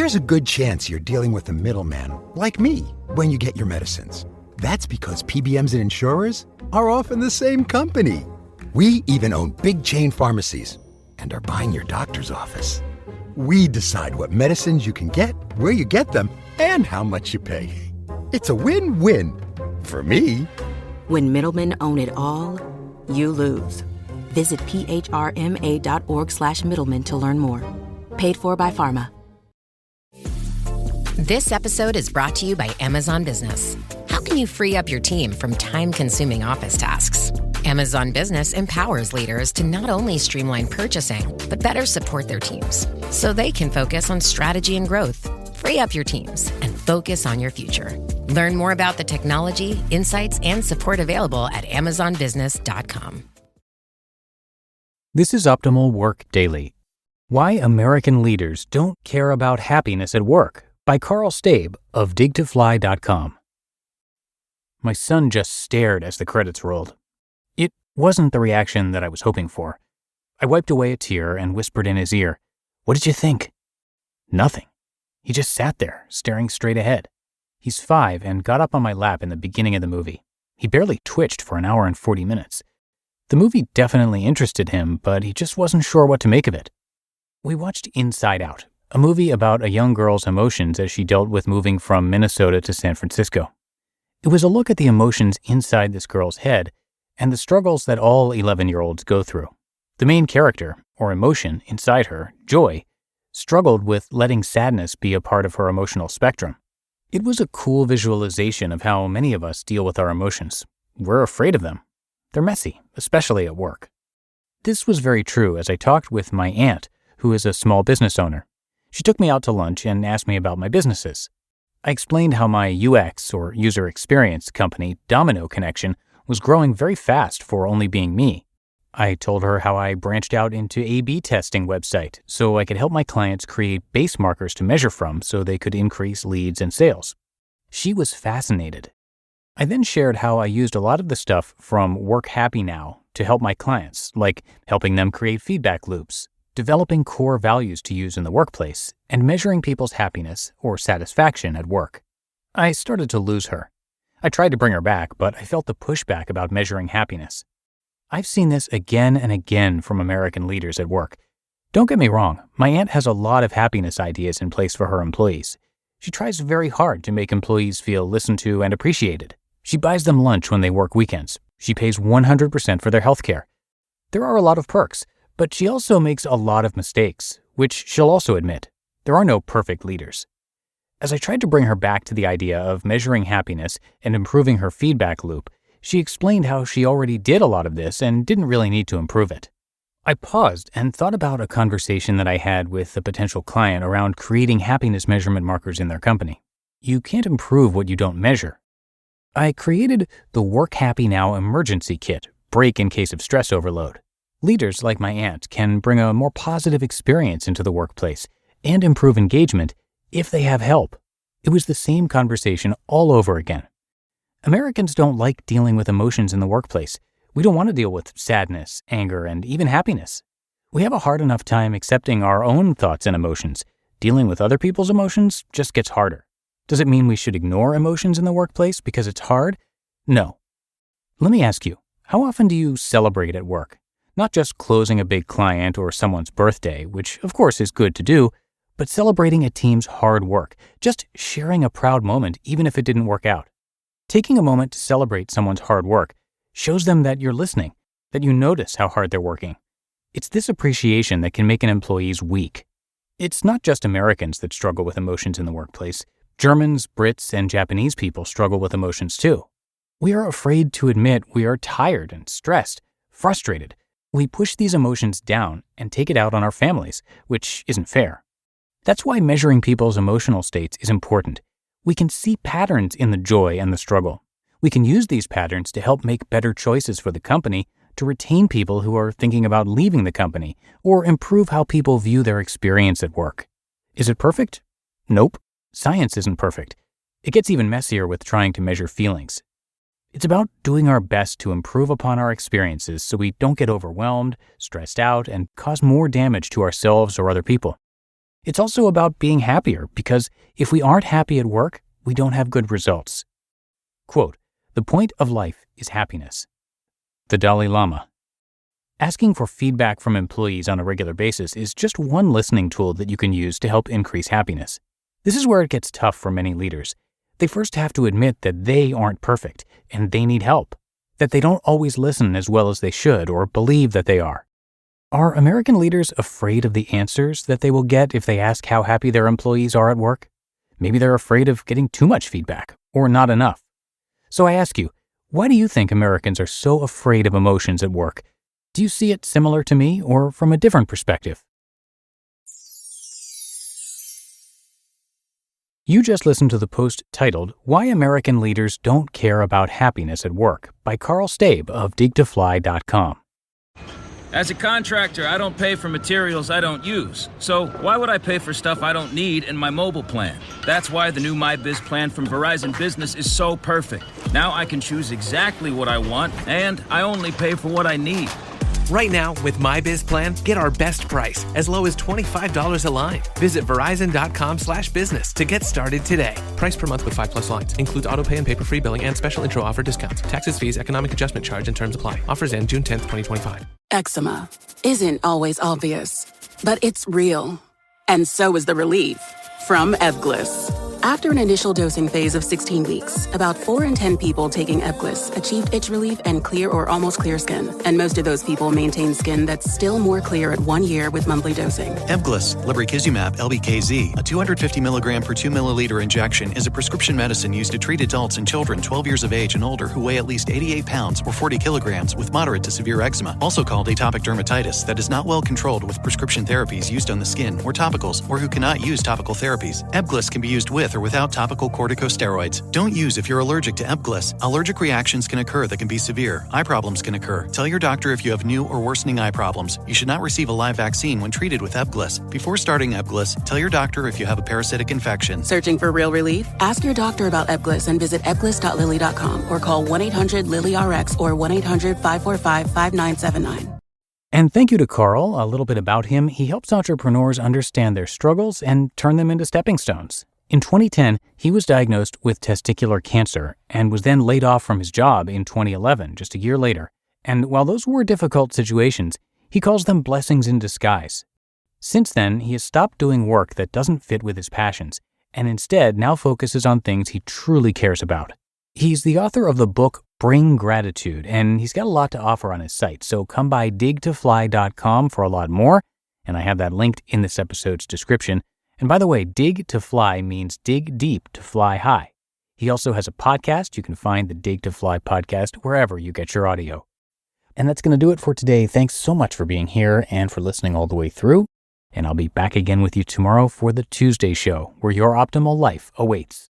there's a good chance you're dealing with a middleman, like me, when you get your medicines. That's because PBMs and insurers are often the same company. We even own big chain pharmacies and are buying your doctor's office. We decide what medicines you can get, where you get them, and how much you pay. It's a win-win. For me. When middlemen own it all, you lose. Visit phrma.org/middlemen to learn more. Paid for by Pharma. This episode is brought to you by Amazon Business. How can you free up your team from time-consuming office tasks? Amazon Business empowers leaders to not only streamline purchasing, but better support their teams so they can focus on strategy and growth. Free up your teams and focus on your future. Learn more about the technology, insights, and support available at amazonbusiness.com. This is Optimal Work Daily. Why American Leaders Don't Care About Happiness at Work by Karl Staib of digtofly.com. My son just stared as the credits rolled. It wasn't the reaction that I was hoping for. I wiped away a tear and whispered in his ear, "What did you think?" Nothing. He just sat there, staring straight ahead. He's 5 and got up on my lap in the beginning of the movie. He barely twitched for an hour and 40 minutes. The movie definitely interested him, but he just wasn't sure what to make of it. We watched Inside Out, a movie about a young girl's emotions as she dealt with moving from Minnesota to San Francisco. It was a look at the emotions inside this girl's head and the struggles that all 11-year-olds go through. The main character, or emotion, inside her, Joy, struggled with letting sadness be a part of her emotional spectrum. It was a cool visualization of how many of us deal with our emotions. We're afraid of them. They're messy, especially at work. This was very true as I talked with my aunt, who is a small business owner. She took me out to lunch and asked me about my businesses. I explained how my UX, or user experience, company, Domino Connection, was growing very fast for only being me. I told her how I branched out into A/B testing website so I could help my clients create base markers to measure from so they could increase leads and sales. She was fascinated. I then shared how I used a lot of the stuff from Work Happy Now to help my clients, like helping them create feedback loops, developing core values to use in the workplace, and measuring people's happiness or satisfaction at work. I started to lose her. I tried to bring her back, but I felt the pushback about measuring happiness. I've seen this again and again from American leaders at work. Don't get me wrong, my aunt has a lot of happiness ideas in place for her employees. She tries very hard to make employees feel listened to and appreciated. She buys them lunch when they work weekends. She pays 100% for their health care. There are a lot of perks, but she also makes a lot of mistakes, which she'll also admit. There are no perfect leaders. As I tried to bring her back to the idea of measuring happiness and improving her feedback loop, she explained how she already did a lot of this and didn't really need to improve it. I paused and thought about a conversation that I had with a potential client around creating happiness measurement markers in their company. You can't improve what you don't measure. I created the Work Happy Now Emergency Kit, break in case of stress overload. Leaders like my aunt can bring a more positive experience into the workplace and improve engagement if they have help. It was the same conversation all over again. Americans don't like dealing with emotions in the workplace. We don't want to deal with sadness, anger, and even happiness. We have a hard enough time accepting our own thoughts and emotions. Dealing with other people's emotions just gets harder. Does it mean we should ignore emotions in the workplace because it's hard? No. Let me ask you, how often do you celebrate at work? Not just closing a big client or someone's birthday, which of course is good to do, but celebrating a team's hard work, just sharing a proud moment even if it didn't work out. Taking a moment to celebrate someone's hard work shows them that you're listening, that you notice how hard they're working. It's this appreciation that can make an employee's week. It's not just Americans that struggle with emotions in the workplace. Germans, Brits, and Japanese people struggle with emotions too. We are afraid to admit we are tired and stressed, frustrated. We push these emotions down and take it out on our families, which isn't fair. That's why measuring people's emotional states is important. We can see patterns in the joy and the struggle. We can use these patterns to help make better choices for the company, to retain people who are thinking about leaving the company, or improve how people view their experience at work. Is it perfect? Nope. Science isn't perfect. It gets even messier with trying to measure feelings. It's about doing our best to improve upon our experiences so we don't get overwhelmed, stressed out, and cause more damage to ourselves or other people. It's also about being happier, because if we aren't happy at work, we don't have good results. Quote, "The point of life is happiness." The Dalai Lama. Asking for feedback from employees on a regular basis is just one listening tool that you can use to help increase happiness. This is where it gets tough for many leaders. They first have to admit that they aren't perfect and they need help, that they don't always listen as well as they should or believe that they are. Are American leaders afraid of the answers that they will get if they ask how happy their employees are at work? Maybe they're afraid of getting too much feedback or not enough. So I ask you, why do you think Americans are so afraid of emotions at work? Do you see it similar to me or from a different perspective? You just listened to the post titled, "Why American Leaders Don't Care About Happiness at Work" by Karl Staib of digtofly.com. As a contractor, I don't pay for materials I don't use. So why would I pay for stuff I don't need in my mobile plan? That's why the new MyBiz plan from Verizon Business is so perfect. Now I can choose exactly what I want, and I only pay for what I need. Right now, with MyBiz plan, get our best price, as low as $25 a line. Visit verizon.com/business to get started today. Price per month with 5+ lines. Includes autopay and paper-free billing and special intro offer discounts. Taxes, fees, economic adjustment charge, and terms apply. Offers end June 10th, 2025. Eczema isn't always obvious, but it's real. And so is the relief from Ebglyss. After an initial dosing phase of 16 weeks, about 4 in 10 people taking Ebglyss achieved itch relief and clear or almost clear skin. And most of those people maintain skin that's still more clear at 1 year with monthly dosing. Ebglyss, lebrikizumab LBKZ, a 250 milligram per 2 milliliter injection, is a prescription medicine used to treat adults and children 12 years of age and older who weigh at least 88 pounds or 40 kilograms with moderate to severe eczema, also called atopic dermatitis, that is not well controlled with prescription therapies used on the skin or topicals, or who cannot use topical therapies. Ebglyss can be used with or without topical corticosteroids. Don't use if you're allergic to Ebglyss. Allergic reactions can occur that can be severe. Eye problems can occur. Tell your doctor if you have new or worsening eye problems. You should not receive a live vaccine when treated with Ebglyss. Before starting Ebglyss, tell your doctor if you have a parasitic infection. Searching for real relief? Ask your doctor about Ebglyss and visit ebglyss.lilly.com or call 1-800-LILY-RX or 1-800-545-5979. And thank you to Karl. A little bit about him. He helps entrepreneurs understand their struggles and turn them into stepping stones. In 2010, he was diagnosed with testicular cancer and was then laid off from his job in 2011, just a year later. And while those were difficult situations, he calls them blessings in disguise. Since then, he has stopped doing work that doesn't fit with his passions, and instead now focuses on things he truly cares about. He's the author of the book Bring Gratitude, and he's got a lot to offer on his site, so come by digtofly.com for a lot more, and I have that linked in this episode's description. And by the way, dig to fly means dig deep to fly high. He also has a podcast. You can find the Dig to Fly podcast wherever you get your audio. And that's going to do it for today. Thanks so much for being here and for listening all the way through. And I'll be back again with you tomorrow for the Tuesday show, where your optimal life awaits.